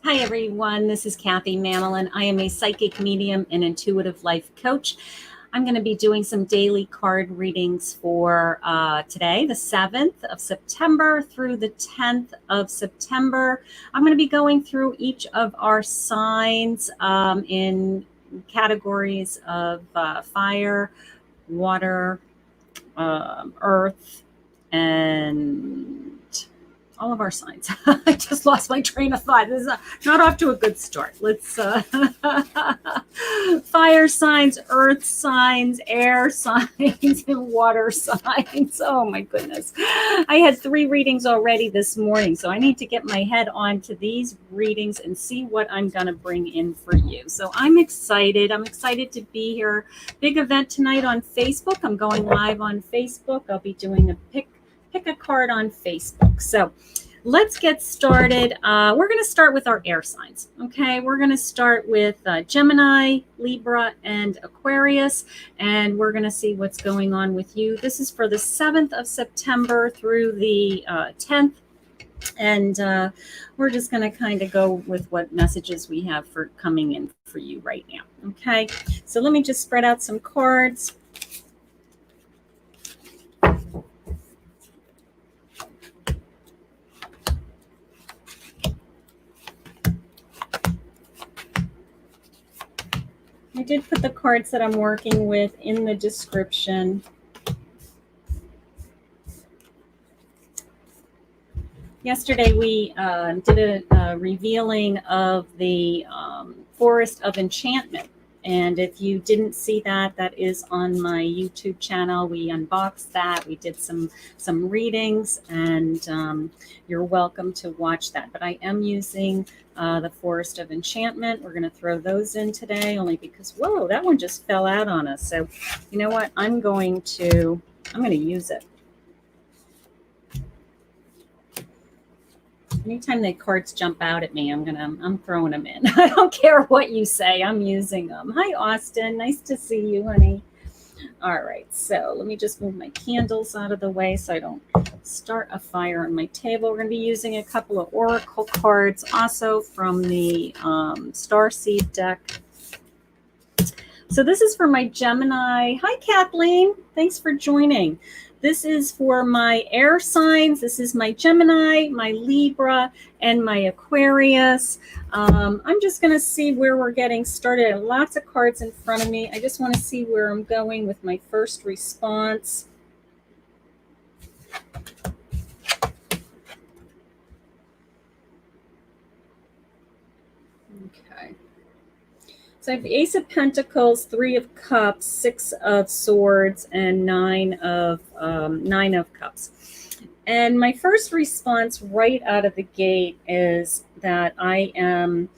Hi, everyone. This is Kathy Mamolen. I am a psychic medium and intuitive life coach. I'm going to be doing some daily card readings for today, the 7th of September through the 10th of September. I'm going to be going through each of our signs in categories of fire, water, earth, and all of our signs. I just lost my train of thought. This is not off to a good start. Let's fire signs, earth signs, air signs, and water signs. Oh my goodness. I had 3 readings already this morning, so I need to get my head onto these readings and see what I'm going to bring in for you. So I'm excited. I'm excited to be here. Big event tonight on Facebook. I'm going live on Facebook. I'll be doing a pick a card on Facebook. So let's get started. We're going to start with our air signs. Okay, we're going to start with Gemini, Libra, and Aquarius, and we're going to see what's going on with you. This is for the 7th of September through the 10th. And we're just going to kind of go with what messages we have for coming in for you right now. Okay, so let me just spread out some cards. I did put the cards that I'm working with in the description. Yesterday we did a revealing of the Forest of Enchantment. And if you didn't see that, that is on my YouTube channel. We unboxed that. We did some readings, and you're welcome to watch that. But I am using the Forest of Enchantment. We're going to throw those in today only because, whoa, that one just fell out on us. So you know what? I'm going to use it. Anytime the cards jump out at me, I'm throwing them in. I don't care what you say. I'm using them. Hi, Austin. Nice to see you, honey. All right. So let me just move my candles out of the way so I don't start a fire on my table. We're going to be using a couple of Oracle cards also from the Starseed deck. So this is for my Gemini. Hi, Kathleen. Thanks for joining. This is for my air signs. This is my Gemini, my Libra, and my Aquarius. I'm just going to see where we're getting started. I have lots of cards in front of me. I just want to see where I'm going with my first response. Okay. So I have Ace of Pentacles, 3 of Cups, 6 of Swords, and 9 of Cups. And my first response right out of the gate is that I'm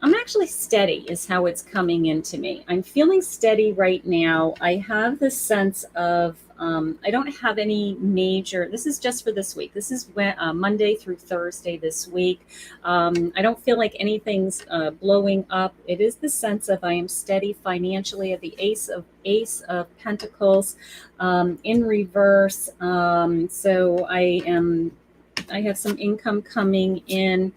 actually steady is how it's coming into me. I'm feeling steady right now. I have this sense of I don't have any major, this is just for this week. This is Monday through Thursday this week. I don't feel like anything's blowing up. It is the sense of I am steady financially at the Ace of Pentacles in reverse. So I have some income coming in.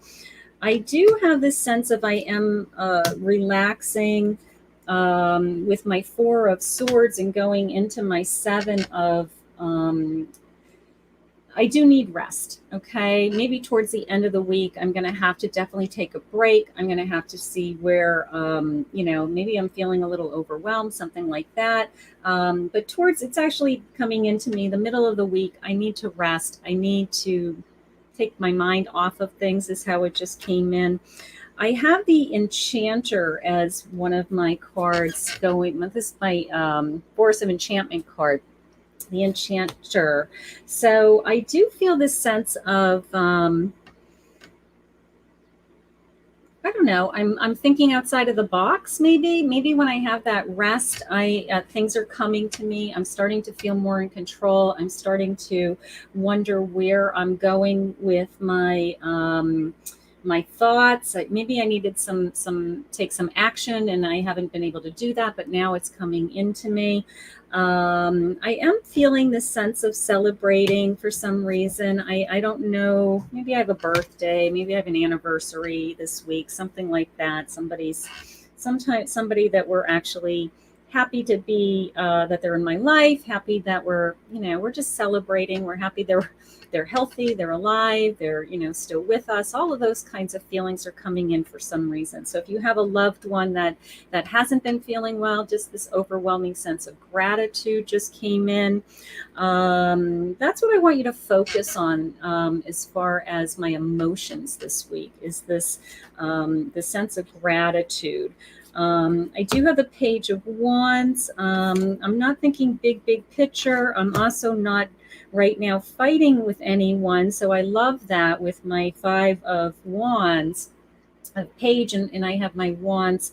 I do have this sense of I am relaxing with my 4 of Swords and going into my 7 of, I do need rest, okay? Maybe towards the end of the week, I'm going to have to definitely take a break. I'm going to have to see where, maybe I'm feeling a little overwhelmed, something like that. But it's actually coming into me the middle of the week. I need to rest. I need to take my mind off of things, is how it just came in. I have the Enchanter as one of my cards going. This is my Force of Enchantment card, the Enchanter. So I do feel this sense of, I don't know, I'm thinking outside of the box, maybe when I have that rest, things are coming to me. I'm starting to feel more in control. I'm starting to wonder where I'm going with my my thoughts. Maybe I needed take some action, and I haven't been able to do that, but now it's coming into me. I am feeling this sense of celebrating for some reason. I don't know. Maybe I have a birthday. Maybe I have an anniversary this week, something like that. Somebody that we're actually happy to be, that they're in my life, happy that we're just celebrating. We're happy they're healthy, they're alive, they're, still with us. All of those kinds of feelings are coming in for some reason. So if you have a loved one that hasn't been feeling well, just this overwhelming sense of gratitude just came in. That's what I want you to focus on, as far as my emotions this week, is this the sense of gratitude. I do have the Page of Wands. I'm not thinking big picture. I'm also not right now fighting with anyone. So I love that with my Five of Wands, a page, and I have my wands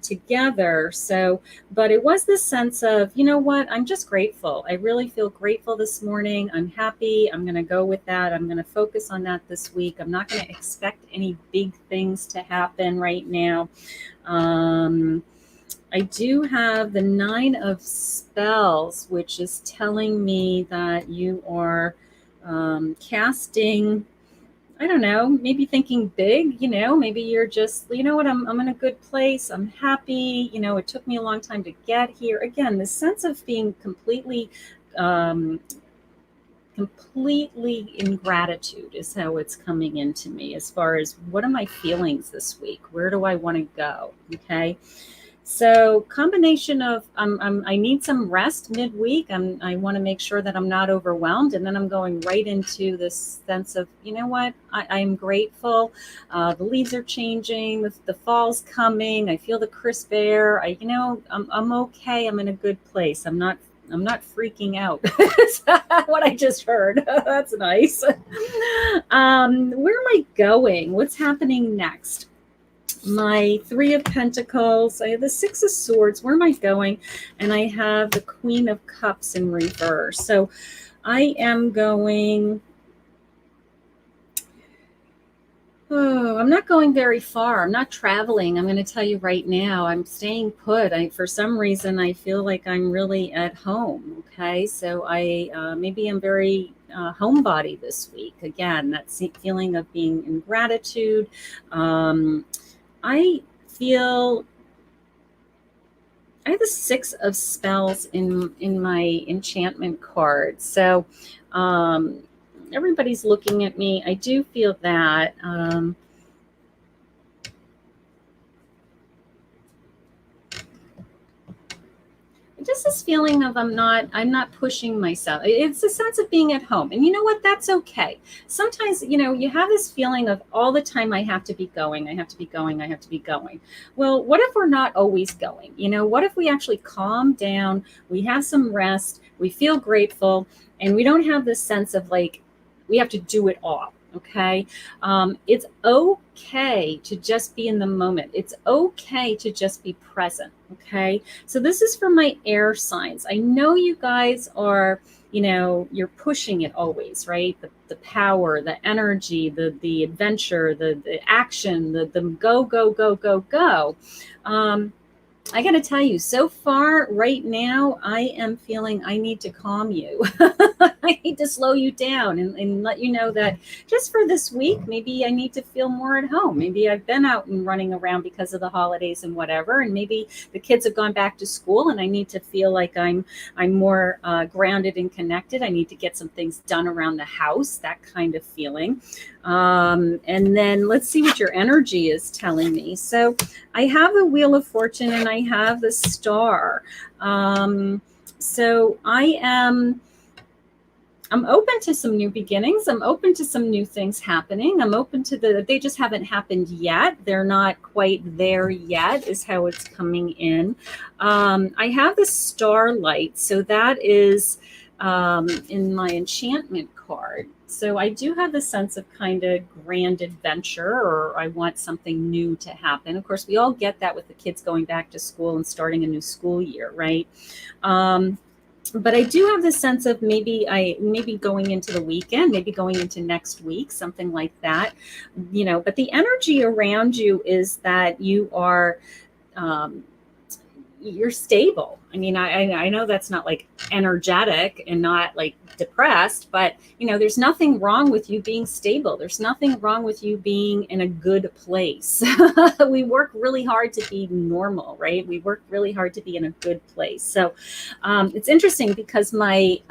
together. So, but it was this sense of, you know what, I'm just grateful. I really feel grateful this morning. I'm happy. I'm going to go with that. I'm going to focus on that this week. I'm not going to expect any big things to happen right now. I do have the Nine of Spells, which is telling me that you are casting, I don't know, maybe thinking big, maybe you're just, you know what, I'm in a good place. I'm happy. It took me a long time to get here. Again, the sense of being completely in gratitude is how it's coming into me, as far as what are my feelings this week? Where do I want to go? Okay. So combination of I need some rest midweek. I want to make sure that I'm not overwhelmed, and then I'm going right into this sense of, you know what, I'm grateful. The leaves are changing. The fall's coming. I feel the crisp air. I'm okay. I'm in a good place. I'm not freaking out. What I just heard. That's nice. Where am I going? What's happening next? My Three of Pentacles. I have the Six of Swords. Where am I going? And I have the Queen of Cups in reverse. So I am going... Oh, I'm not going very far. I'm not traveling. I'm going to tell you right now. I'm staying put. For some reason, I feel like I'm really at home. Okay, so maybe I'm very homebody this week. Again, that feeling of being in gratitude. I have the Six of Spells in my enchantment card. So everybody's looking at me. I do feel that. Just this feeling of I'm not pushing myself. It's a sense of being at home. And you know what? That's okay. Sometimes, you have this feeling of all the time I have to be going. Well, what if we're not always going? What if we actually calm down, we have some rest, we feel grateful, and we don't have this sense of like we have to do it all. Okay. It's okay to just be in the moment. It's okay to just be present. Okay. So this is for my air signs. I know you guys are, you're pushing it always, right? The power, the energy, the adventure, the action, the go, go, go, go, go. I got to tell you, so far right now, I am feeling I need to calm you. I need to slow you down and let you know that just for this week, maybe I need to feel more at home. Maybe I've been out and running around because of the holidays and whatever. And maybe the kids have gone back to school and I need to feel like I'm more grounded and connected. I need to get some things done around the house, that kind of feeling. And then let's see what your energy is telling me. So I have the Wheel of Fortune and I have the Star. So I'm open to some new beginnings. I'm open to some new things happening. I'm open to they just haven't happened yet. They're not quite there yet is how it's coming in. I have the Starlight. So that is in my enchantment card. So I do have the sense of kind of grand adventure, or I want something new to happen. Of course, we all get that with the kids going back to school and starting a new school year, right? but I do have this sense of maybe going into the weekend, maybe going into next week, something like that, but the energy around you is that um, you're stable. I mean, I know that's not like energetic and not like depressed, but there's nothing wrong with you being stable. There's nothing wrong with you being in a good place. We work really hard to be normal, right? We work really hard to be in a good place. So it's interesting because my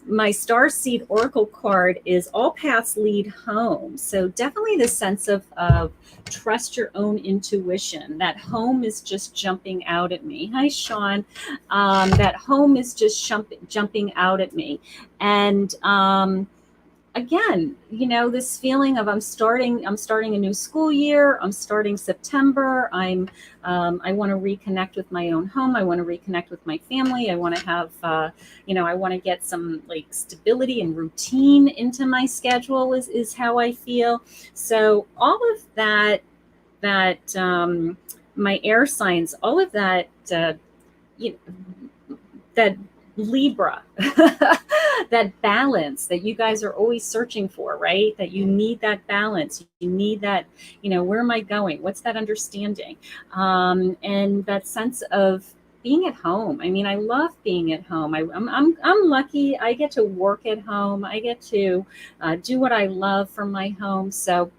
Starseed Oracle card is all paths lead home. So definitely the sense of trust your own intuition. That home is just jumping out at me. Hi, Sean. That home is just jumping out at me. And again, this feeling of I'm starting a new school year. I'm starting September. I want to reconnect with my own home. I want to reconnect with my family. I want to have, I want to get some like stability and routine into my schedule is how I feel. So all of that, my air signs, all of that, that Libra, that balance that you guys are always searching for, right? That you need that balance. You need that, where am I going? What's that understanding? And that sense of being at home. I mean, I love being at home. I'm lucky. I get to work at home. I get to do what I love from my home. So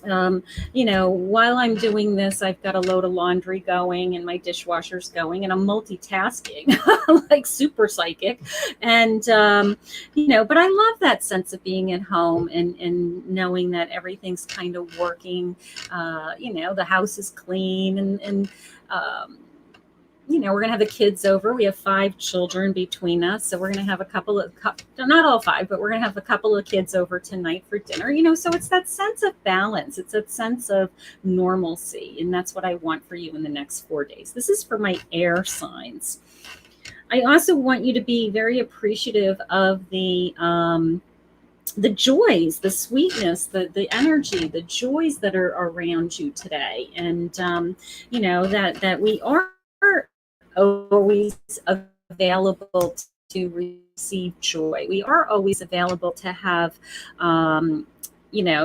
while I'm doing this, I've got a load of laundry going and my dishwasher's going and I'm multitasking like super psychic. And, but I love that sense of being at home and knowing that everything's kind of working. The house is clean and we're going to have the kids over. We have 5 children between us. So we're going to have not all 5, but we're going to have a couple of kids over tonight for dinner, so it's that sense of balance. It's that sense of normalcy. And that's what I want for you in the next 4 days. This is for my air signs. I also want you to be very appreciative of the joys, the sweetness, the energy, the joys that are around you today. And, that we are always available to receive joy. We are always available to have,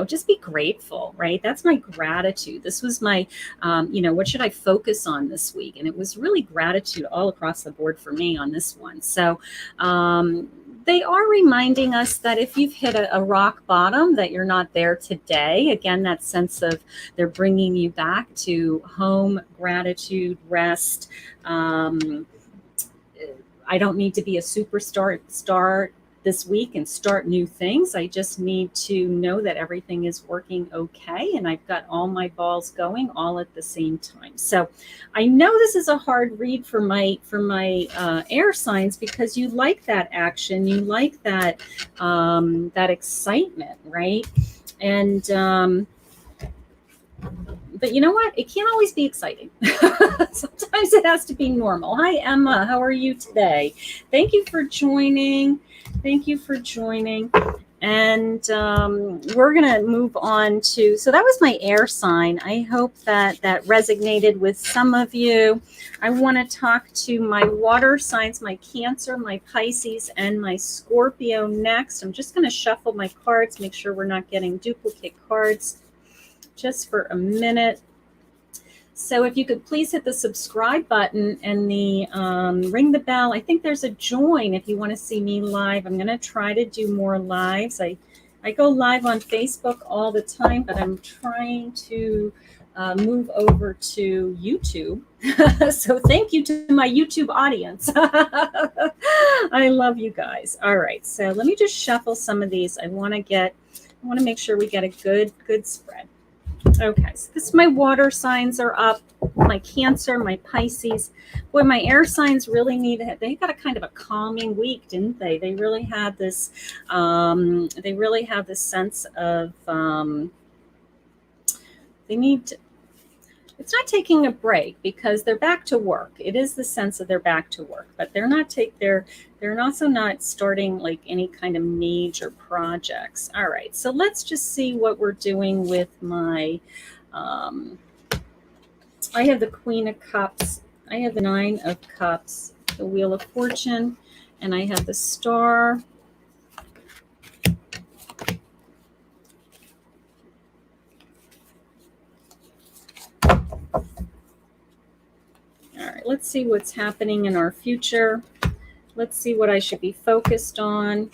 just be grateful, right? That's my gratitude. This was my, what should I focus on this week? And it was really gratitude all across the board for me on this one. So, they are reminding us that if you've hit a rock bottom, that you're not there today. Again, that sense of they're bringing you back to home, gratitude, rest. I don't need to be a superstar this week and start new things. I just need to know that everything is working okay and I've got all my balls going all at the same time. So I know this is a hard read for my air signs because you like that action, you like that that excitement, right? And but you know what? It can't always be exciting. Sometimes it has to be normal. Hi, Emma. How are you today? Thank you for joining. Thank you for joining. And we're going to move on to, so that was my air sign. I hope that resonated with some of you. I want to talk to my water signs, my Cancer, my Pisces, and my Scorpio next. I'm just going to shuffle my cards, make sure we're not getting duplicate cards just for a minute. So if you could please hit the subscribe button and the ring the bell. I think there's a join if you want to see me live. I'm going to try to do more lives. I go live on Facebook all the time, but I'm trying to move over to YouTube. So thank you to my YouTube audience. I love you guys. All right, so let me just shuffle some of these. I want to make sure we get a good spread. Okay, so this, my water signs are up, my Cancer, my Pisces. Boy, my air signs really they got a kind of a calming week, didn't they? They really had this, sense of, it's not taking a break because they're back to work. It is the sense that they're back to work, but they're also not starting like any kind of major projects. All right, so let's just see what we're doing with my, I have the Queen of Cups. I have the 9 of Cups. the Wheel of Fortune, and I have the Star. All right, let's see what's happening in our future. Let's see what I should be focused on.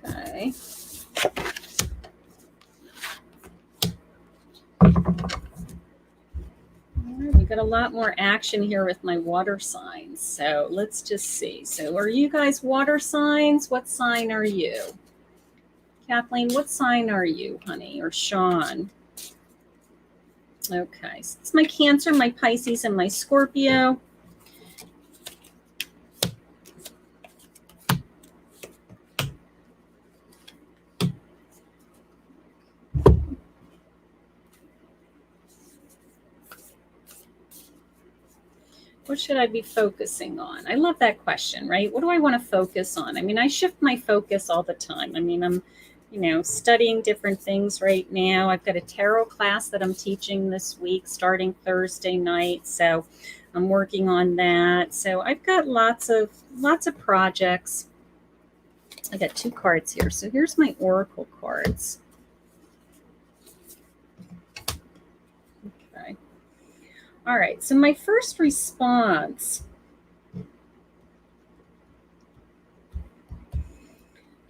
Okay. We got a lot more action here with my water signs. So let's just see. So are you guys water signs? What sign are you? Kathleen, what sign are you, honey? Or Sean? Okay, so it's my Cancer, my Pisces, and my Scorpio. What should I be focusing on? I love that question, right? What do I want to focus on? I mean, I shift my focus all the time. I mean, I'm, studying different things right now. I've got a tarot class that I'm teaching this week starting Thursday night. So I'm working on that. So I've got lots of projects. I got 2 cards here. So here's my Oracle cards. Okay. All right. So my first response,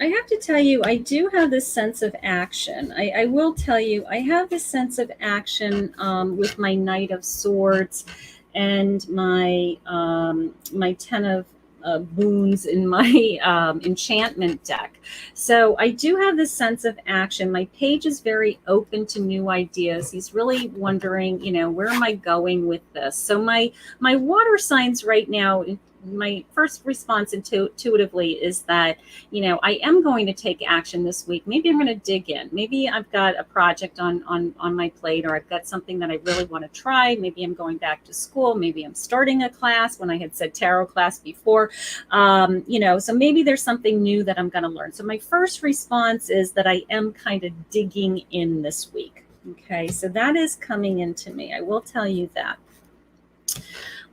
I have to tell you, I do have this sense of action. I will tell you, I have this sense of action with my Knight of Swords and my my 10 of boons in my enchantment deck. So I do have this sense of action. My page is very open to new ideas. He's really wondering, where am I going with this? So my water signs right now, my first response intuitively is that, I am going to take action this week. Maybe I'm going to dig in. Maybe I've got a project on my plate, or I've got something that I really want to try. Maybe I'm going back to school. Maybe I'm starting a class when I had said tarot class before. So maybe there's something new that I'm going to learn. So my first response is that I am kind of digging in this week. Okay, so that is coming into me. I will tell you that.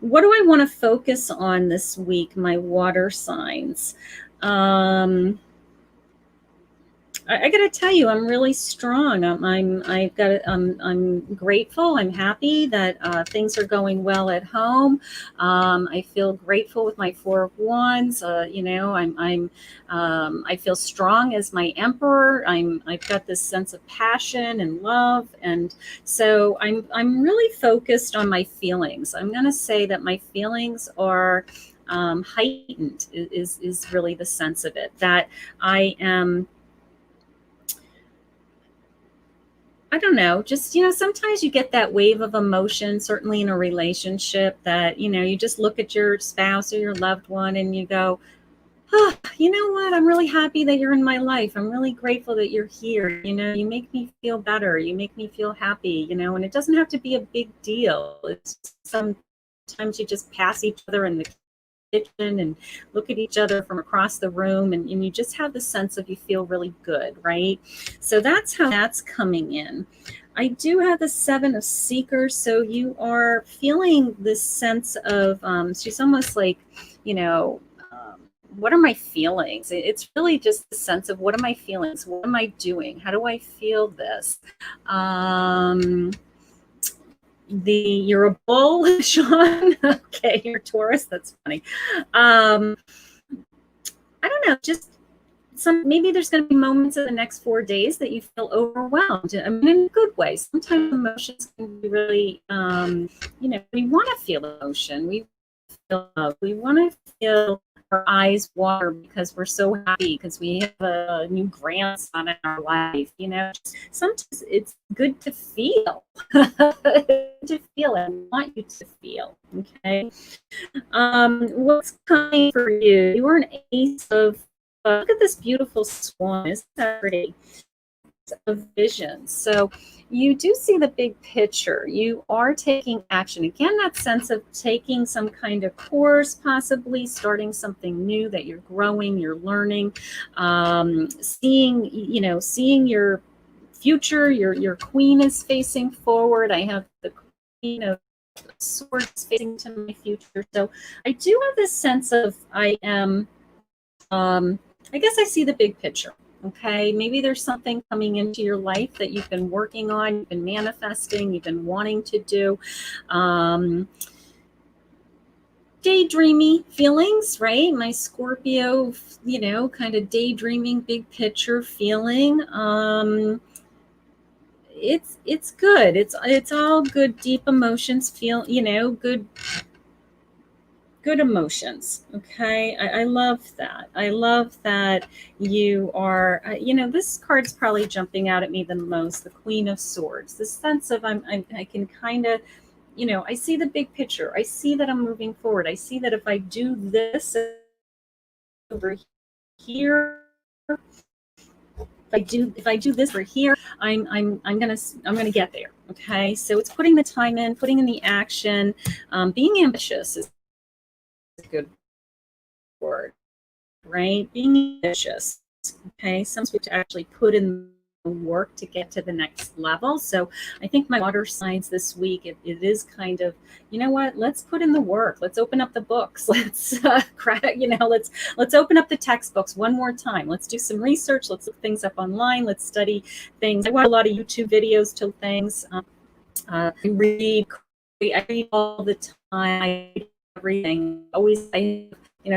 What do I want to focus on this week, my water signs? I got to tell you, I'm really strong. I'm grateful. I'm happy that things are going well at home. I feel grateful with my 4 of Wands. I feel strong as my Emperor. I've got this sense of passion and love, and so I'm really focused on my feelings. I'm going to say that my feelings are heightened. Is really the sense of it, that I am. I don't know, just, sometimes you get that wave of emotion, certainly in a relationship, that, you just look at your spouse or your loved one and you go, oh, you know what? I'm really happy that you're in my life. I'm really grateful that you're here. You make me feel better. You make me feel happy, and it doesn't have to be a big deal. It's sometimes you just pass each other in the kitchen and look at each other from across the room, and you just have the sense of you feel really good, right? So that's how that's coming in. I do have the 7 of Seekers, so you are feeling this sense of she's almost like, what are my feelings? It's really just the sense of, what are my feelings? What am I doing? How do I feel this? You're a bull, Sean. Okay, you're Taurus. That's funny. I don't know. Just maybe there's going to be moments in the next 4 days that you feel overwhelmed. I mean, in a good way. Sometimes emotions can be really, we want to feel emotion. We feel love. We want to feel our eyes water because we're so happy because we have a new grandson in our life. Sometimes it's good to feel. To feel and want you to feel. Okay. What's coming for you? You are an ace of. Look at this beautiful swan. Isn't that pretty? Of vision. So you do see the big picture. You are taking action. Again, that sense of taking some kind of course, possibly starting something new that you're growing, you're learning, seeing your future. Your queen is facing forward. I have the Queen of Swords facing to my future. So I do have this sense of I am, I guess I see the big picture. Okay, maybe there's something coming into your life that you've been working on, you've been manifesting, you've been wanting to do. Daydreamy feelings, right? My Scorpio, kind of daydreaming, big picture feeling. It's good. It's all good, deep emotions. Feel, good emotions. Okay, I love that. I love that you are. This card's probably jumping out at me the most. The Queen of Swords. The sense of I can kind of, I see the big picture. I see that I'm moving forward. I see that if I do this over here, if I do this over here, I'm gonna get there. Okay, so it's putting the time in, putting in the action. Being ambitious is a good word, right? Being ambitious. Okay, sometimes to actually put in work to get to the next level. So I think my water signs this week, it is kind of, you know what, let's put in the work. Let's open up the books. Let's let's open up the textbooks one more time. Let's do some research. Let's look things up online. Let's study things. I watch a lot of YouTube videos to things. I read all the time. I read everything. Always,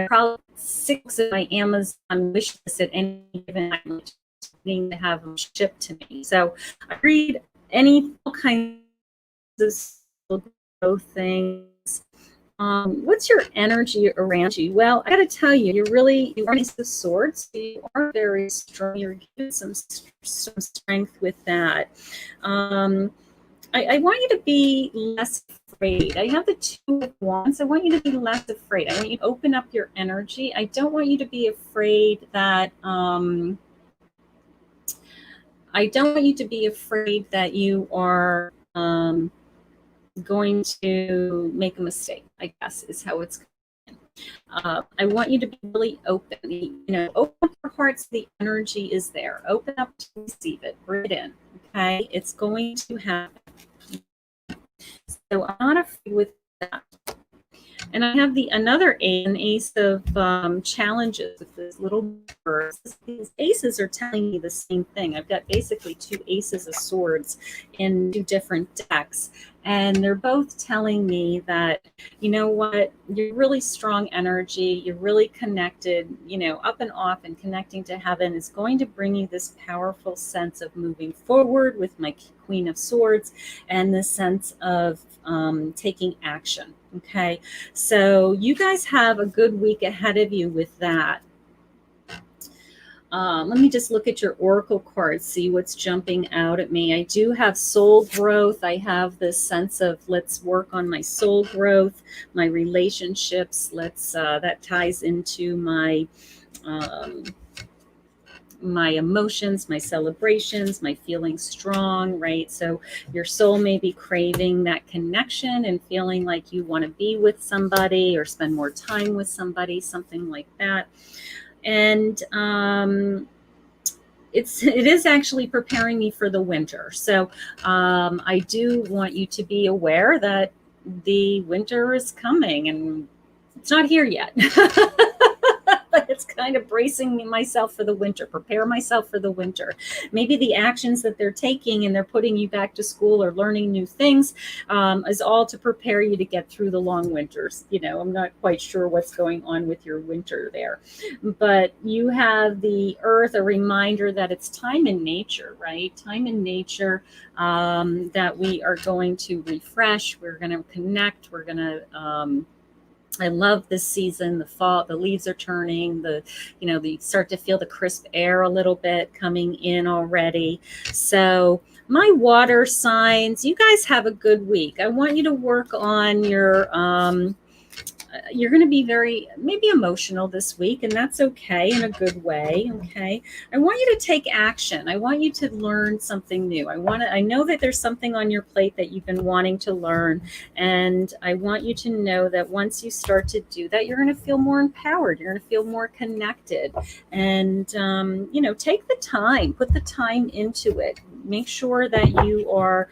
probably 6 of my Amazon wish list at any given time to have them shipped to me. So I read all kinds of growth things. What's your energy around you? Well, I got to tell you, you are Ace of Swords. You are very strong. You're giving some strength with that. I want you to be less afraid. I have the Two of Wands. I want you to be less afraid. I want you to open up your energy. I don't want you to be afraid that you are going to make a mistake, I guess is how it's going. I want you to be really open. Open up your hearts. The energy is there. Open up to receive it. Bring it in. Okay, it's going to happen. So I'm not afraid with that. And I have another an ace of challenges with this little bird. These aces are telling me the same thing. I've got basically 2 aces of swords in 2 different decks. And they're both telling me that, you know what, you're really strong energy. You're really connected, up and off, and connecting to heaven is going to bring you this powerful sense of moving forward with my Queen of Swords and the sense of taking action. Okay, so you guys have a good week ahead of you with that. Let me just look at your oracle cards, see what's jumping out at me. I do have soul growth. I have this sense of let's work on my soul growth, my relationships. That ties into my my emotions, my celebrations, my feeling strong, right? So your soul may be craving that connection and feeling like you want to be with somebody or spend more time with somebody, something like that. And it is actually preparing me for the winter. So I do want you to be aware that the winter is coming, and it's not here yet. But it's kind of bracing myself for the winter, prepare myself for the winter. Maybe the actions that they're taking and they're putting you back to school or learning new things is all to prepare you to get through the long winters. I'm not quite sure what's going on with your winter there. But you have the earth, a reminder that it's time in nature, right? Time in nature that we are going to refresh. We're going to connect. We're going to I love this season, the fall, the leaves are turning, you start to feel the crisp air a little bit coming in already. So my water signs, you guys have a good week. I want you to work on your you're going to be maybe emotional this week, and that's okay, in a good way. Okay. I want you to take action. I want you to learn something new. I know that there's something on your plate that you've been wanting to learn. And I want you to know that once you start to do that, you're going to feel more empowered. You're going to feel more connected. And, take the time, put the time into it. Make sure that you are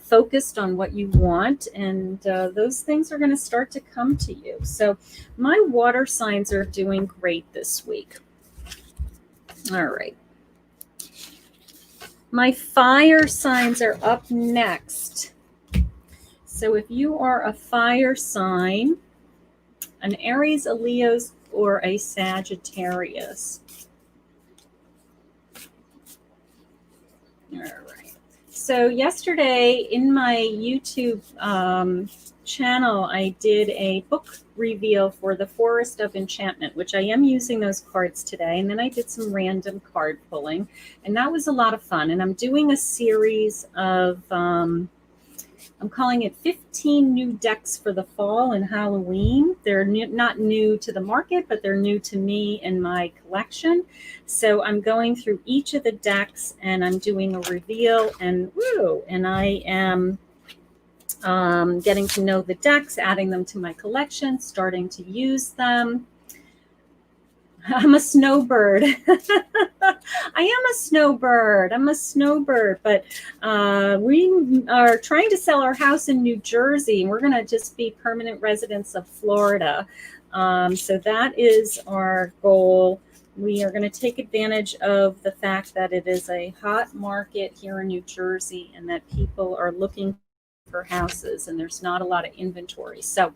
focused on what you want, and those things are going to start to come to you. So my water signs are doing great this week. All right. My fire signs are up next. So if you are a fire sign, an Aries, a Leo, or a Sagittarius. All right. So yesterday in my YouTube channel, I did a book reveal for the Forest of Enchantment, which I am using those cards today. And then I did some random card pulling, and that was a lot of fun. And I'm doing a series of, I'm calling it 15 new decks for the fall and Halloween. They're not new to the market, but they're new to me and my collection. So I'm going through each of the decks, and I'm doing a reveal, and I am getting to know the decks, adding them to my collection, starting to use them. I'm a snowbird. I am a snowbird. I'm a snowbird. But we are trying to sell our house in New Jersey, and we're going to just be permanent residents of Florida. So that is our goal. We are going to take advantage of the fact that it is a hot market here in New Jersey, and that people are looking for houses, and there's not a lot of inventory. So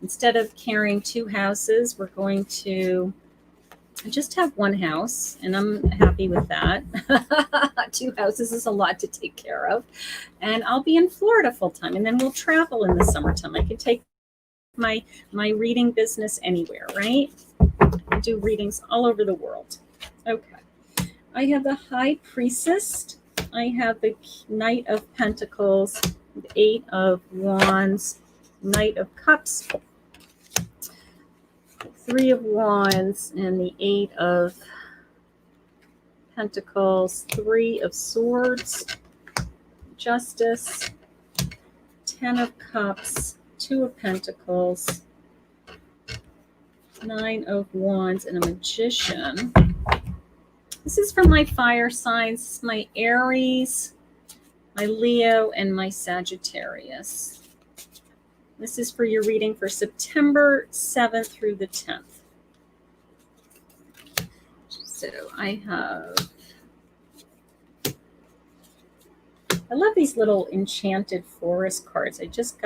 instead of carrying 2 houses, we're going to just have 1 house, and I'm happy with that. 2 houses is a lot to take care of. And I'll be in Florida full time, and then we'll travel in the summertime. I can take my reading business anywhere, right? I do readings all over the world. Okay. I have the High Priestess. I have the Knight of Pentacles, the 8 of Wands, Knight of Cups, 3 of Wands, and the 8 of Pentacles, 3 of Swords, Justice, 10 of Cups, 2 of Pentacles, 9 of Wands, and a Magician. This is for my fire signs, my Aries, my Leo, and my Sagittarius. This is for your reading for September 7th through the 10th. So I love these little enchanted forest cards. I just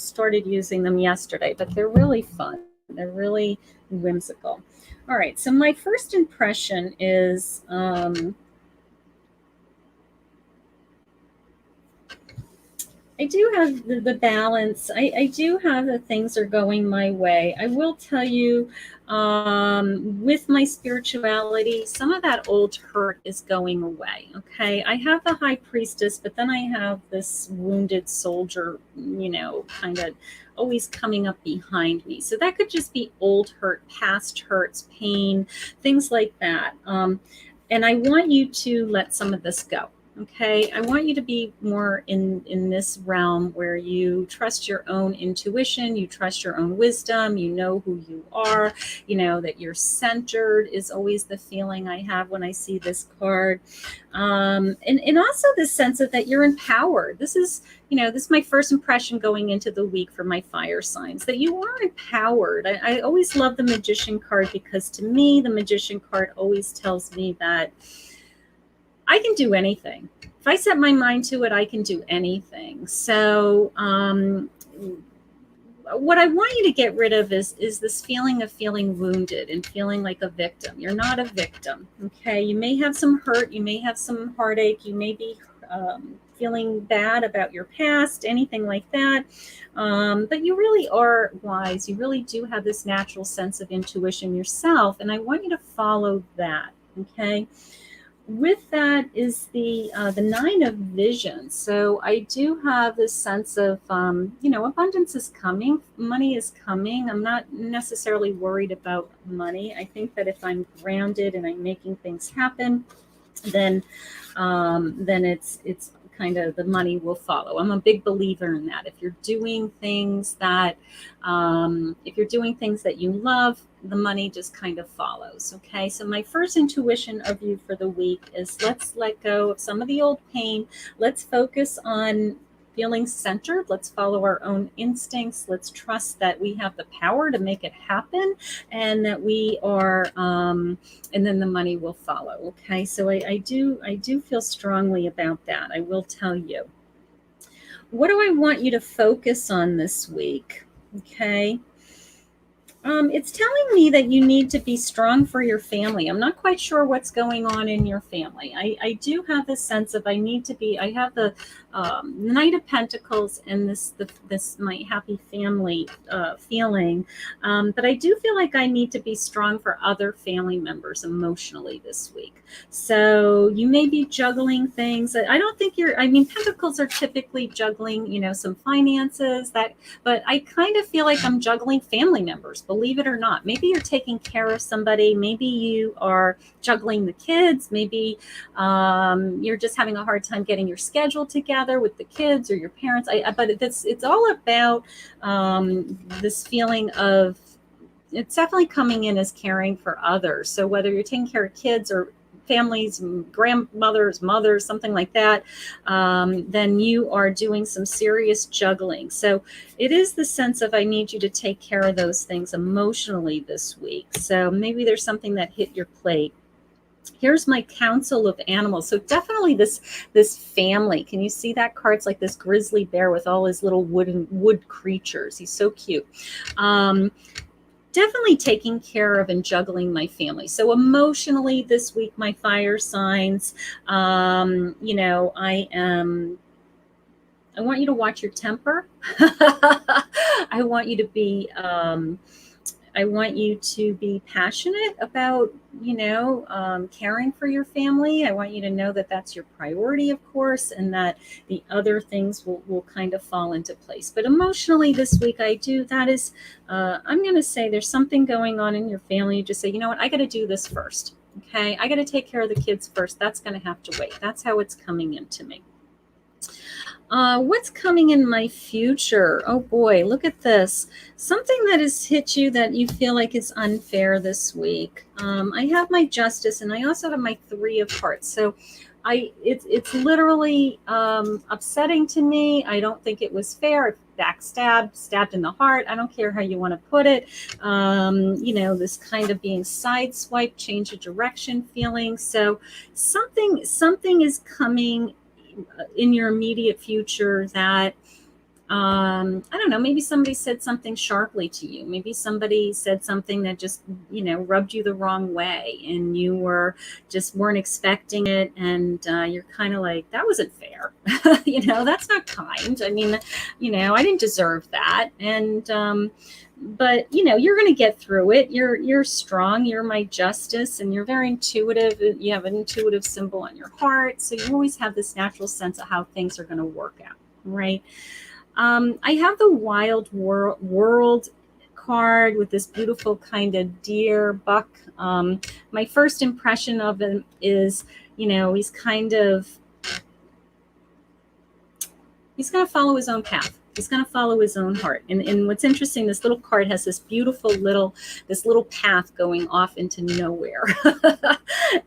started using them yesterday, but they're really fun. They're really whimsical. All right, so my first impression is I do have the balance. I do have the things are going my way. I will tell you, with my spirituality, some of that old hurt is going away. Okay. I have the High Priestess, but then I have this wounded soldier, kind of always coming up behind me. So that could just be old hurt, past hurts, pain, things like that. And I want you to let some of this go. Okay, I want you to be more in this realm where you trust your own intuition, you trust your own wisdom, you know who you are, that you're centered is always the feeling I have when I see this card. And also this sense of that you're empowered. This is my first impression going into the week for my fire signs, that you are empowered. I always love the Magician card, because to me, the Magician card always tells me that I can do anything. If I set my mind to it, I can do anything. So what I want you to get rid of is this feeling of feeling wounded and feeling like a victim. You're not a victim, okay? You may have some hurt. You may have some heartache. You may be feeling bad about your past, anything like that. But you really are wise. You really do have this natural sense of intuition yourself. And I want you to follow that, okay? with that is the Nine of Visions. So I do have this sense of, abundance is coming, money is coming. I'm not necessarily worried about money. I think that if I'm grounded and I'm making things happen, then it's kind of the money will follow. I'm a big believer in that. If you're doing things that you love, the money just kind of follows. Okay, so my first intuition of you for the week is, let's let go of some of the old pain. Let's focus on feeling centered. Let's follow our own instincts. Let's trust that we have the power to make it happen, and that we are and then the money will follow. Okay, so I do feel strongly about that. I will tell you. What do I want you to focus on this week? Okay. It's telling me that you need to be strong for your family. I'm not quite sure what's going on in your family. I do have this sense of I have the Knight of Pentacles and this my happy family feeling. But I do feel like I need to be strong for other family members emotionally this week. So you may be juggling things. I don't think Pentacles are typically juggling, some finances, but I kind of feel like I'm juggling family members, believe it or not. Maybe you're taking care of somebody. Maybe you are juggling the kids. Maybe you're just having a hard time getting your schedule together with the kids or your parents. But it's all about this feeling of, it's definitely coming in as caring for others. So whether you're taking care of kids or families, grandmothers, mothers, something like that, then you are doing some serious juggling. So it is the sense of, I need you to take care of those things emotionally this week. So maybe there's something that hit your plate. Here's my Council of Animals. So definitely this family. Can you see that card? It's like this grizzly bear with all his little wood creatures. He's so cute. Definitely taking care of and juggling my family. So emotionally this week, my fire signs, I want you to watch your temper. I want you to be passionate about, caring for your family. I want you to know that that's your priority, of course, and that the other things will kind of fall into place. But emotionally this week, I'm going to say there's something going on in your family. You just say, you know what, I got to do this first. Okay, I got to take care of the kids first. That's going to have to wait. That's how it's coming into me. What's coming in my future? Oh boy, look at this. Something that has hit you that you feel like is unfair this week. I have my Justice, and I also have my Three of Hearts. So it's literally upsetting to me. I don't think it was fair. Stabbed in the heart. I don't care how you want to put it. This kind of being sideswiped, change of direction feeling. So something is coming in your immediate future that I don't know, maybe somebody said something sharply to you. Maybe somebody said something that just, rubbed you the wrong way, and you weren't expecting it. And you're kind of like, that wasn't fair. That's not kind. I mean, I didn't deserve that. And, but you're going to get through it. You're strong. You're my Justice, and you're very intuitive. You have an intuitive symbol on your heart. So you always have this natural sense of how things are going to work out. Right. I have the Wild World card with this beautiful kind of deer buck. My first impression of him is, he's going to follow his own path. He's going to follow his own heart. And what's interesting, this little card has this beautiful little path going off into nowhere.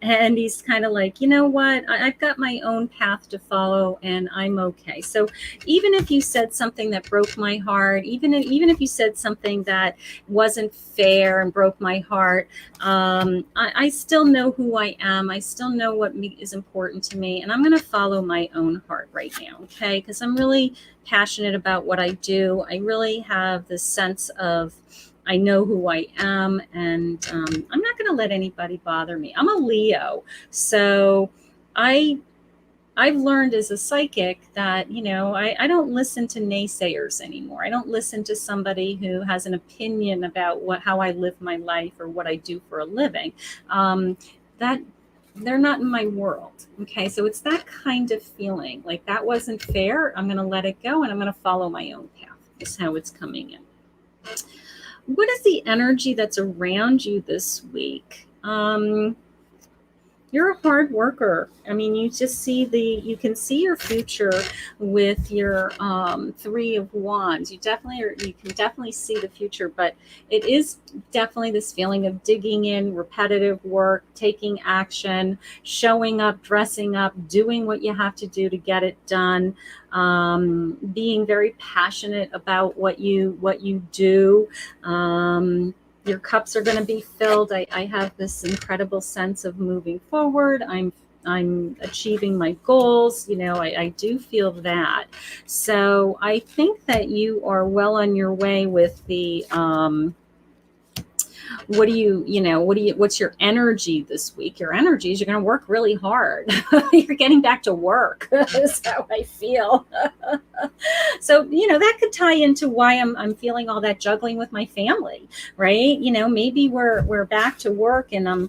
And he's kind of like, you know what? I've got my own path to follow, and I'm okay. So even if you said something that broke my heart, even if you said something that wasn't fair and broke my heart, I still know who I am. I still know what is important to me, and I'm going to follow my own heart right now, okay? Because I'm really passionate about what I do. I really have this sense of, I know who I am, and I'm not going to let anybody bother me. I'm a Leo, so I've learned as a psychic that, I don't listen to naysayers anymore. I don't listen to somebody who has an opinion about how I live my life or what I do for a living. they're not in my world. Okay, so it's that kind of feeling like that wasn't fair. I'm going to let it go and I'm going to follow my own path. Is how it's coming in. What is the energy that's around you this week? You're a hard worker. I mean, you can see your future with your 3 of Wands. You can definitely see the future, but it is definitely this feeling of digging in, repetitive work, taking action, showing up, dressing up, doing what you have to do to get it done, being very passionate about what you do. Your cups are going to be filled. I have this incredible sense of moving forward. I'm achieving my goals. I do feel that. So I think that you are well on your way with the what's your energy this week? Your energy is you're going to work really hard. You're getting back to work. That's how I feel. So, that could tie into why I'm feeling all that juggling with my family, right? Maybe we're back to work and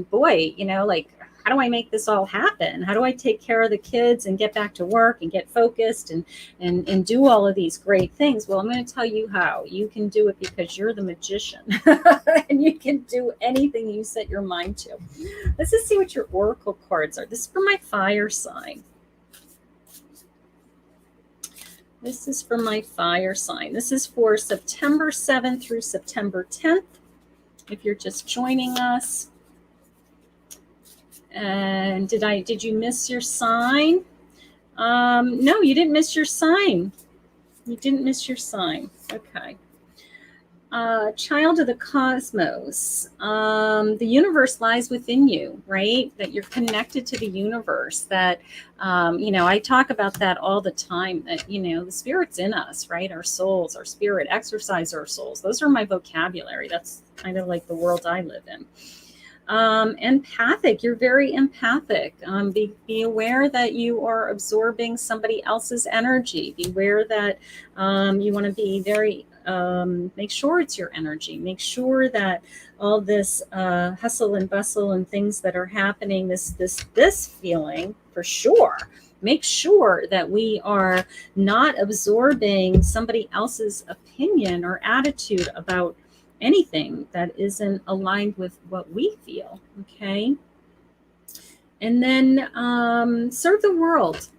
boy, like, how do I make this all happen? How do I take care of the kids and get back to work and get focused and do all of these great things? Well, I'm going to tell you how. You can do it because you're the magician and you can do anything you set your mind to. Let's just see what your oracle cards are. This is for my fire sign. This is for my fire sign. This is for September 7th through September 10th. If you're just joining us. And did you miss your sign? No, you didn't miss your sign. You didn't miss your sign. Okay. Child of the cosmos. The universe lies within you, right? That you're connected to the universe. That, I talk about that all the time. That, the spirit's in us, right? Our souls, our spirit, exercise our souls. Those are my vocabulary. That's kind of like the world I live in. Empathic. You're very empathic. Be aware that you are absorbing somebody else's energy. Be aware that you want to be very make sure it's your energy. Make sure that all this hustle and bustle and things that are happening, this feeling for sure. Make sure that we are not absorbing somebody else's opinion or attitude about anything that isn't aligned with what we feel. Okay. And then serve the world.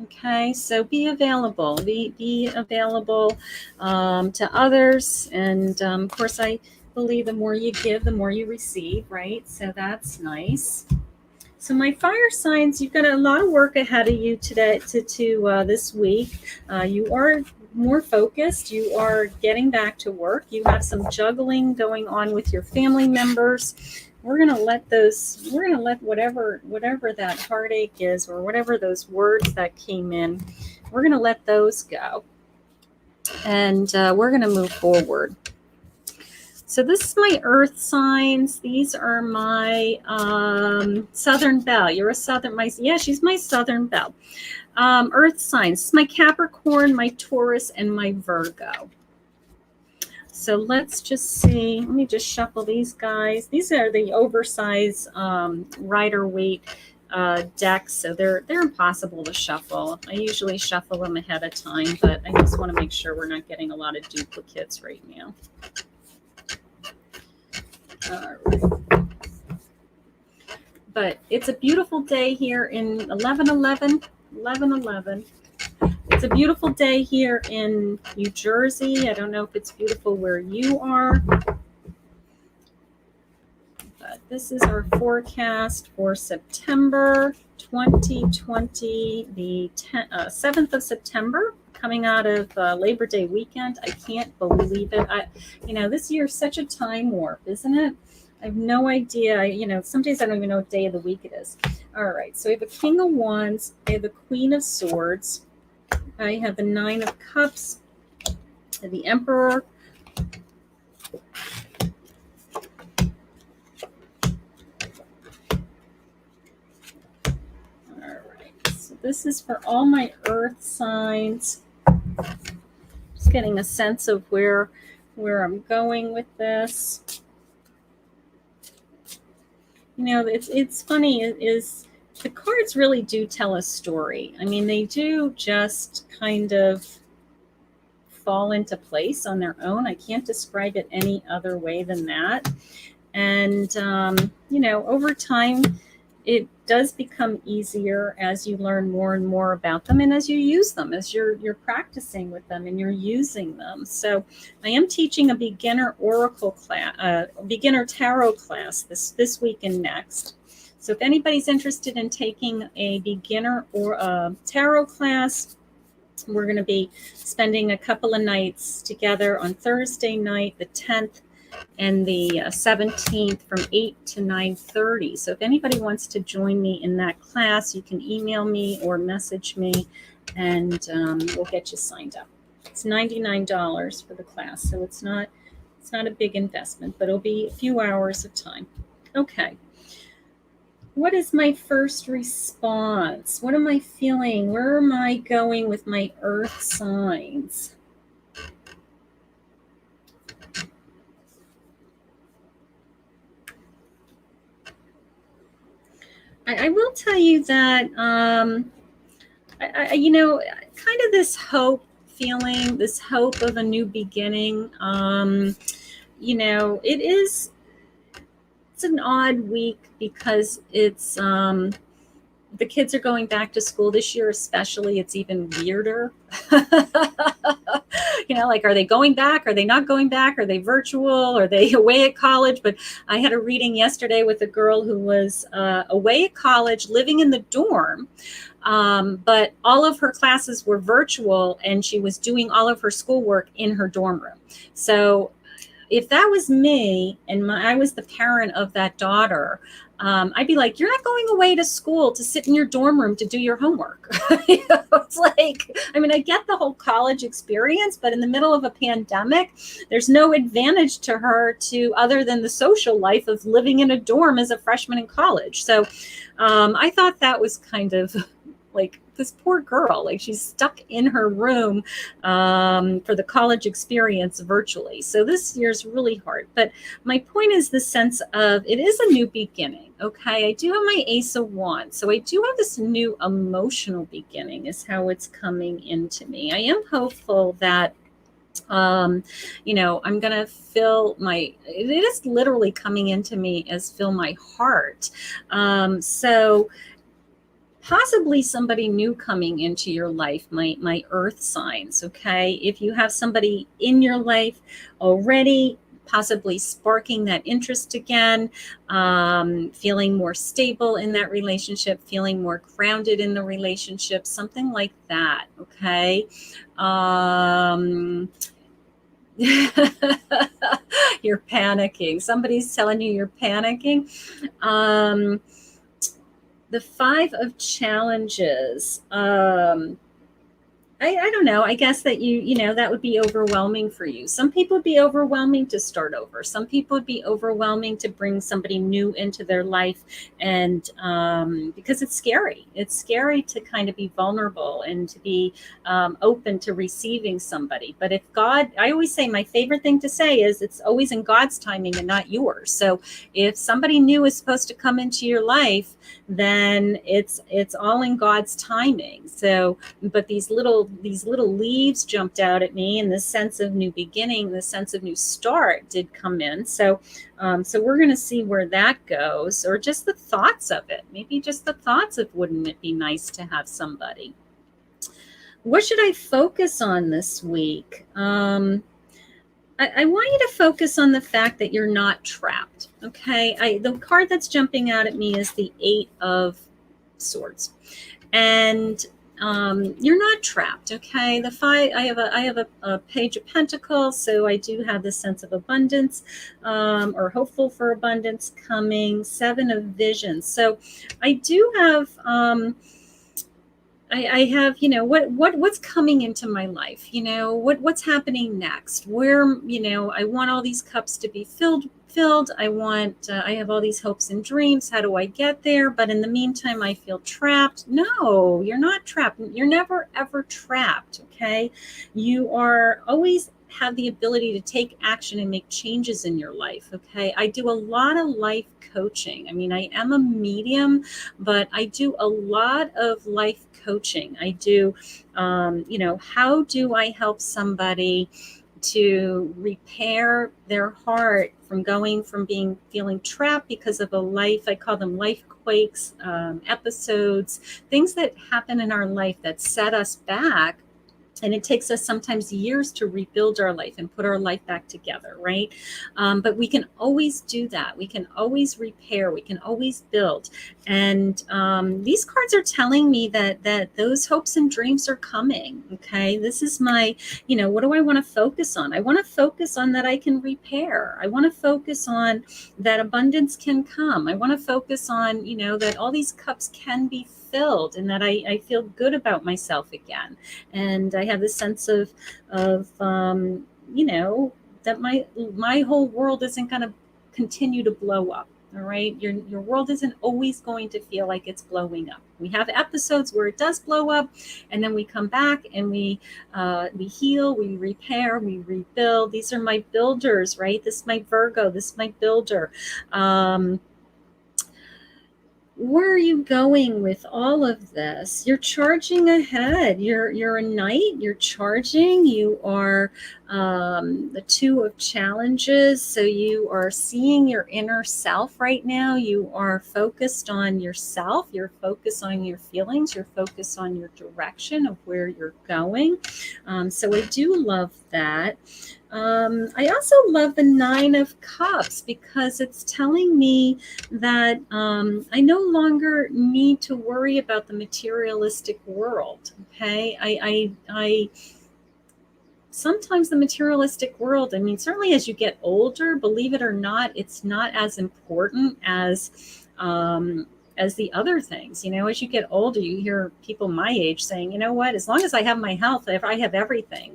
Okay, so be available. Be available to others, and of course, I believe the more you give, the more you receive, right? So that's nice. So my fire signs, you've got a lot of work ahead of you today. To this week, you are more focused. You are getting back to work. You have some juggling going on with your family members. We're going to let whatever that heartache is, or whatever those words that came in, we're going to let those go. And we're going to move forward. So this is my earth signs. These are my Southern Belle. You're a Southern, she's my Southern Belle. Earth signs. This is my Capricorn, my Taurus, and my Virgo. So let's just see. Let me just shuffle these guys. These are the oversized Rider-Waite decks, so they're impossible to shuffle. I usually shuffle them ahead of time, but I just want to make sure we're not getting a lot of duplicates right now. All right. But it's a beautiful day here in 11/11. It's a beautiful day here in New Jersey. I don't know if it's beautiful where you are. But this is our forecast for September 2020, the 7th of September, coming out of Labor Day weekend. I can't believe it. This year is such a time warp, isn't it? I have no idea. Some days I don't even know what day of the week it is. All right, so we have a King of Wands. I have the Queen of Swords. I have the 9 of Cups, the Emperor. All right, so this is for all my earth signs. Just getting a sense of where I'm going with this. it's funny is the cards really do tell a story. I mean, they do just kind of fall into place on their own. I can't describe it any other way than that. And, over time, it does become easier as you learn more and more about them and as you use them, as you're practicing with them and you're using them. So I am teaching a beginner oracle class, beginner tarot class this week and next. So if anybody's interested in taking a beginner or a tarot class, we're going to be spending a couple of nights together on Thursday night, the 10th, and the 17th from 8 to 9:30. So if anybody wants to join me in that class, you can email me or message me, and we'll get you signed up. It's $99 for the class, so it's not a big investment, but it'll be a few hours of time. Okay. What is my first response? What am I feeling? Where am I going with my earth signs? I will tell you that, kind of this hope feeling, this hope of a new beginning. It's an odd week because it's the kids are going back to school this year, especially. It's even weirder. Are they going back? Are they not going back? Are they virtual? Are they away at college? But I had a reading yesterday with a girl who was away at college, living in the dorm. But all of her classes were virtual, and she was doing all of her schoolwork in her dorm room. So if that was me and I was the parent of that daughter, I'd be like, you're not going away to school to sit in your dorm room to do your homework. It's like, I get the whole college experience, but in the middle of a pandemic, there's no advantage to her other than the social life of living in a dorm as a freshman in college. So I thought that was kind of like, this poor girl, like she's stuck in her room for the college experience virtually. So this year's really hard. But my point is the sense of it is a new beginning. Okay, I do have my Ace of Wands. So I do have this new emotional beginning is how it's coming into me. I am hopeful that I'm going to fill it is literally coming into me as fill my heart. So possibly somebody new coming into your life, my earth signs, okay? If you have somebody in your life already, possibly sparking that interest again, feeling more stable in that relationship, feeling more grounded in the relationship, something like that, okay? You're panicking. Somebody's telling you you're panicking. The 5 of Challenges. I don't know. I guess that that would be overwhelming for you. Some people would be overwhelming to start over. Some people would be overwhelming to bring somebody new into their life. And because it's scary. It's scary to kind of be vulnerable and to be open to receiving somebody. But if God, I always say my favorite thing to say is it's always in God's timing and not yours. So if somebody new is supposed to come into your life, then it's all in God's timing. So, but these little leaves jumped out at me, and the sense of new beginning, the sense of new start did come in. So we're going to see where that goes, or just the thoughts of it. Maybe just the thoughts of, wouldn't it be nice to have somebody? What should I focus on this week? I want you to focus on the fact that you're not trapped, okay? The card that's jumping out at me is the 8 of Swords. And you're not trapped, okay? The 5, I have a Page of Pentacles, so I do have this sense of abundance, or hopeful for abundance coming. 7 of Visions. So I do have... I have, what's coming into my life, what's happening next, where, I want all these cups to be filled. I have all these hopes and dreams. How do I get there? But in the meantime, I feel trapped. No, you're not trapped. You're never, ever trapped. Okay. You are always have the ability to take action and make changes in your life. Okay. I do a lot of life coaching. I mean, I am a medium, but I do a lot of life coaching. I do, how do I help somebody to repair their heart from going from feeling trapped because of a life, I call them life quakes, episodes, things that happen in our life that set us back. And it takes us sometimes years to rebuild our life and put our life back together, right? But we can always do that. We can always repair. We can always build. And these cards are telling me that those hopes and dreams are coming. Okay, this is my, what do I want to focus on? I want to focus on that I can repair. I want to focus on that abundance can come. I want to focus on, that all these cups can be filled and that I feel good about myself again. And I have this sense of that my whole world isn't going to continue to blow up. All right, your world isn't always going to feel like it's blowing up. We have episodes where it does blow up, and then we come back and we heal, we repair, we rebuild. These are my builders, right? This is my Virgo. This is my builder. Where are you going with all of this? You're charging ahead. You're a knight. You're charging. You are the two of challenges. So you are seeing your inner self right now. You are focused on yourself. You're focused on your feelings. You're focused on your direction of where you're going. So I do love that. I also love the Nine of Cups because it's telling me that I no longer need to worry about the materialistic world. Okay, I sometimes the materialistic world, I mean, certainly as you get older, believe it or not, it's not as important as the other things. As you get older, you hear people my age saying, what, as long as I have my health, if I have everything,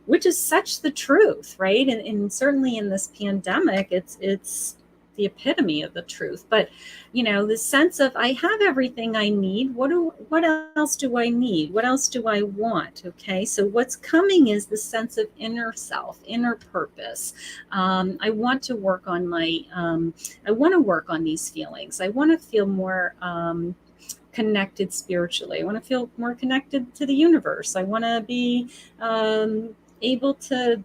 which is such the truth, right? And certainly in this pandemic, it's the epitome of the truth. But the sense of I have everything I need. What else do I need? What else do I want? Okay, so what's coming is the sense of inner self, inner purpose. I want to work on these feelings. I want to feel more connected spiritually. I want to feel more connected to the universe. I want to be able to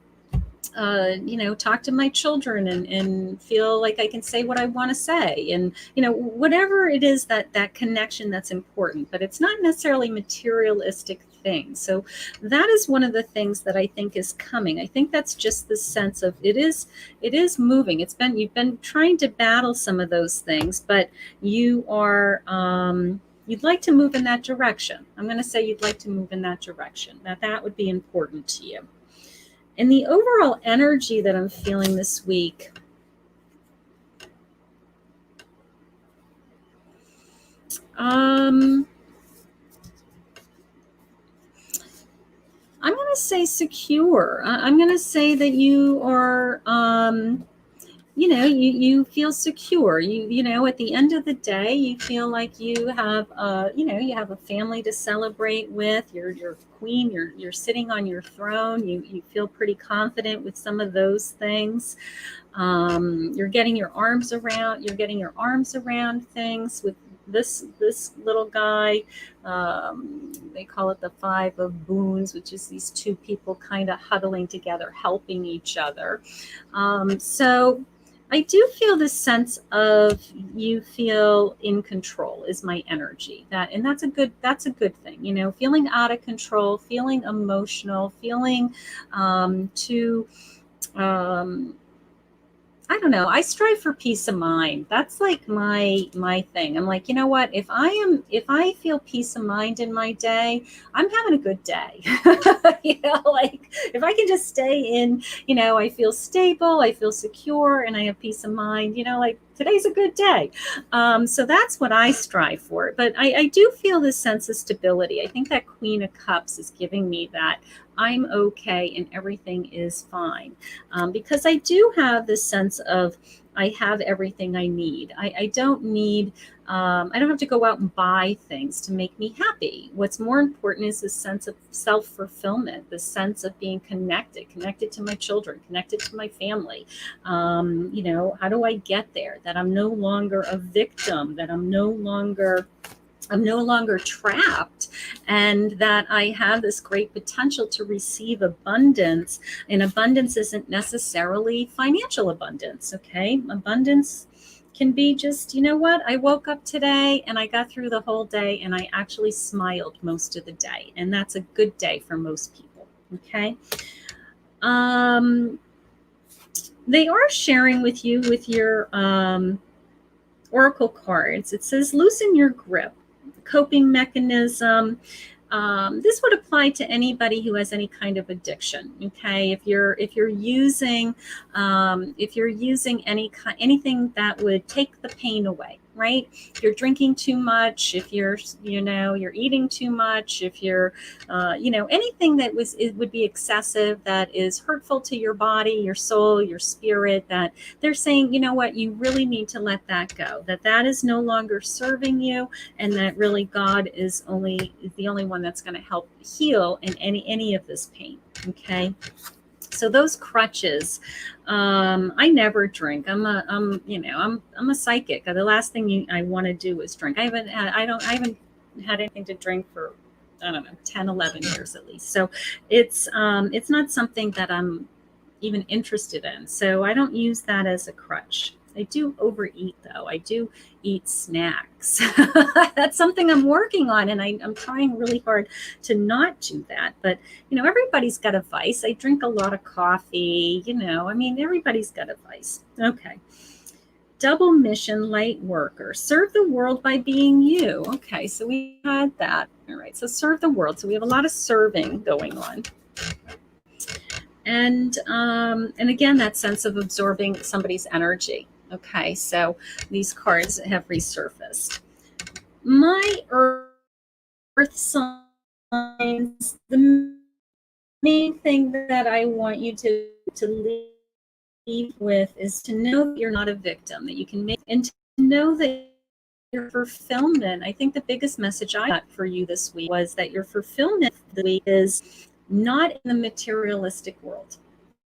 talk to my children and feel like I can say what I want to say, and whatever it is that connection that's important, but it's not necessarily materialistic things. So that is one of the things that I think is coming. I think that's just the sense of it is moving. You've been trying to battle some of those things, but you are you'd like to move in that direction. I'm going to say you'd like to move in that direction. That would be important to you. And the overall energy that I'm feeling this week, I'm going to say secure. I'm going to say that you are, you feel secure. At the end of the day, you feel like you have, you have a family to celebrate with. You're queen. You're sitting on your throne. You feel pretty confident with some of those things. You're getting your arms around things with this little guy. They call it the Five of Boons, which is these two people kind of huddling together, helping each other. So I do feel this sense of you feel in control is my energy. And that's a good thing. Feeling out of control, feeling emotional, feeling I don't know. I strive for peace of mind. That's like my thing. I'm like, what? If I feel peace of mind in my day, I'm having a good day. Like if I can just stay in, I feel stable, I feel secure, and I have peace of mind, like today's a good day. So that's what I strive for. But I do feel this sense of stability. I think that Queen of Cups is giving me that I'm okay and everything is fine. Because I do have this sense of I have everything I need. I don't need I don't have to go out and buy things to make me happy. What's more important is this sense of self-fulfillment, the sense of being connected to my children, connected to my family. How do I get there? That I'm no longer a victim, that I'm no longer trapped, and that I have this great potential to receive abundance. And abundance isn't necessarily financial abundance, okay? Abundance can be just, you know what? I woke up today and I got through the whole day and I actually smiled most of the day. And that's a good day for most people, okay? They are sharing with you with your oracle cards. It says, loosen your grip. Coping mechanism. This would apply to anybody who has any kind of addiction. Okay, if you're using anything that would take the pain away, right? If you're drinking too much, if you're you're eating too much, if you're anything that would be excessive, that is hurtful to your body, your soul, your spirit, that they're saying, you know what, you really need to let that go. That is no longer serving you, and that really God is the only one that's going to help heal in any of this pain. Okay. So those crutches, I never drink. I'm a psychic. The last thing I want to do is drink. I haven't had anything to drink for, I don't know, 10, 11 years at least. So it's not something that I'm even interested in. So I don't use that as a crutch. I do overeat, though. I do eat snacks. That's something I'm working on, and I'm trying really hard to not do that. But, everybody's got a vice. I drink a lot of coffee, everybody's got a vice. Okay. Double mission, light worker. Serve the world by being you. Okay, so we had that. All right, so serve the world. So we have a lot of serving going on. And again, that sense of absorbing somebody's energy. Okay, so these cards have resurfaced. My earth signs, the main thing that I want you to leave with is to know that you're not a victim, that you can make, and to know that your fulfillment. I think the biggest message I got for you this week was that your fulfillment this week is not in the materialistic world.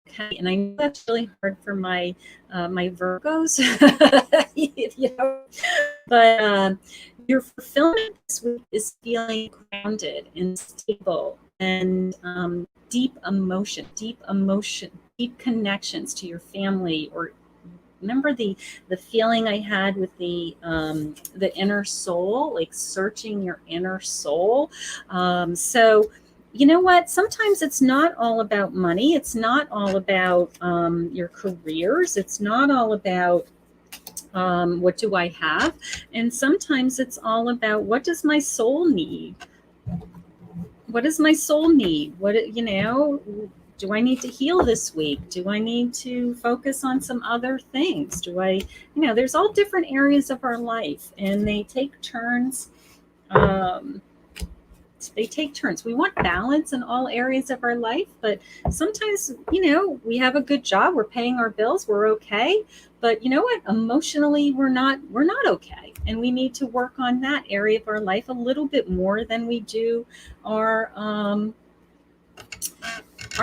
Okay, and I know that's really hard for my Virgos, but your fulfillment this week is feeling grounded and stable, and deep connections to your family. Or remember the feeling I had with the inner soul, like searching your inner soul. So you know what? Sometimes it's not all about money. It's not all about your careers. It's not all about what do I have? And sometimes it's all about, what does my soul need? What does my soul need? Do I need to heal this week? Do I need to focus on some other things? There's all different areas of our life, and they take turns. We want balance in all areas of our life, but sometimes, we have a good job, we're paying our bills, we're okay. But you know what? Emotionally, we're not okay. And we need to work on that area of our life a little bit more than we do our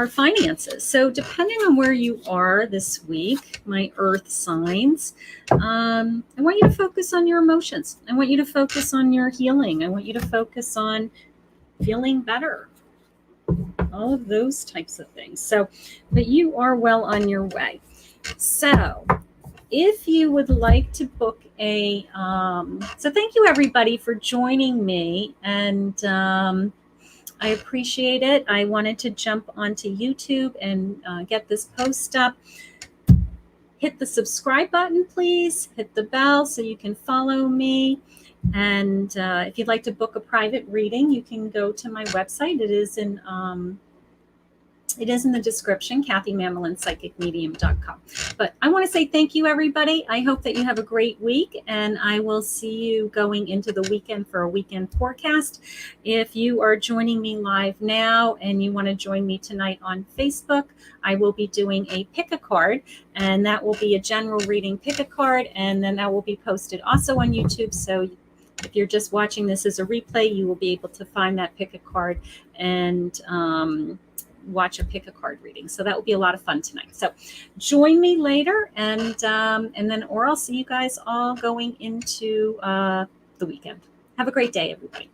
finances. So depending on where you are this week, my earth signs, I want you to focus on your emotions. I want you to focus on your healing. I want you to focus on feeling better, all of those types of things. So, but you are well on your way. So if you would like to book so thank you everybody for joining me, and I appreciate it. I wanted to jump onto YouTube and get this post up. Hit the subscribe button, please. Hit the bell so you can follow me. And if you'd like to book a private reading, you can go to my website. It is It is in the description, KathyMamolenPsychicMedium.com. But I want to say thank you, everybody. I hope that you have a great week, and I will see you going into the weekend for a weekend forecast. If you are joining me live now and you want to join me tonight on Facebook, I will be doing a pick a card, and that will be a general reading pick a card, and then that will be posted also on YouTube. So if you're just watching this as a replay, you will be able to find that pick a card and watch a pick a card reading. So that will be a lot of fun tonight. So join me later, and then, or I'll see you guys all going into the weekend. Have a great day, everybody.